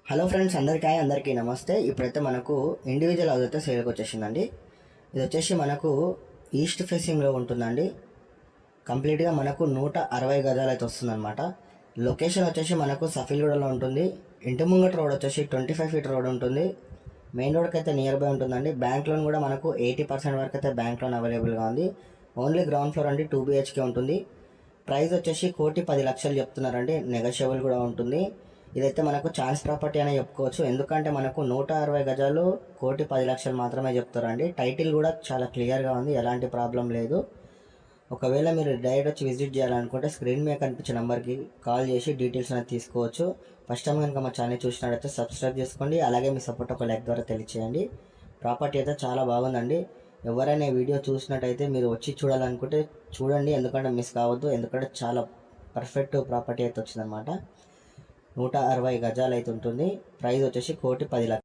Hello friends, అందరికీ నమస్తే. ఇప్పుడైతే మనకు ఇండివిజువల్ హౌస్ అయితే సేల్కి వచ్చేసిందండి. ఇది వచ్చేసి మనకు ఈస్ట్ ఫేసింగ్లో ఉంటుందండి. కంప్లీట్గా మనకు 160 గజాలు అయితే వస్తుందన్నమాట. లొకేషన్ వచ్చేసి మనకు సఫీల్గూడలో ఉంటుంది. ఇంటి ముంగట రోడ్ వచ్చేసి 25 ఫీట్ రోడ్ ఉంటుంది. మెయిన్ రోడ్కి అయితే నియర్ బై ఉంటుందండి. బ్యాంక్ లోన్ కూడా మనకు 80% వరకు అయితే బ్యాంక్ లోన్ అవైలబుల్గా ఉంది. ఓన్లీ గ్రౌండ్ ఫ్లోర్ అండి, 2 BHK ఉంటుంది. ప్రైస్ వచ్చేసి 1,10,00,000 చెప్తున్నారండి. నెగోషియబుల్ కూడా ఉంటుంది. ఇదైతే మనకు ఛాన్స్ ప్రాపర్టీ అనే చెప్పుకోవచ్చు. ఎందుకంటే మనకు 160 గజాలు 1,10,00,000 మాత్రమే చెప్తారండి. టైటిల్ కూడా చాలా క్లియర్గా ఉంది, ఎలాంటి ప్రాబ్లం లేదు. ఒకవేళ మీరు డైరెక్ట్ వచ్చి విజిట్ చేయాలనుకుంటే స్క్రీన్ మీద కనిపించే నెంబర్కి కాల్ చేసి డీటెయిల్స్ అనేది తీసుకోవచ్చు. ఫస్ట్ టైం కనుక మా ఛానల్ చూసినట్టయితే సబ్స్క్రైబ్ చేసుకోండి. అలాగే మీ సపోర్ట్ ఒక లైక్ ద్వారా తెలియచేయండి. ప్రాపర్టీ అయితే చాలా బాగుందండి. ఎవరైనా వీడియో చూసినట్టయితే మీరు వచ్చి చూడాలనుకుంటే చూడండి, ఎందుకంటే మిస్ కావద్దు. ఎందుకంటే చాలా పర్ఫెక్ట్ ప్రాపర్టీ అయితే వచ్చిందనమాట. 160 గజాలు అయితే ఉంటుంది. ప్రైస్ వచ్చేసి 1,10,00,000.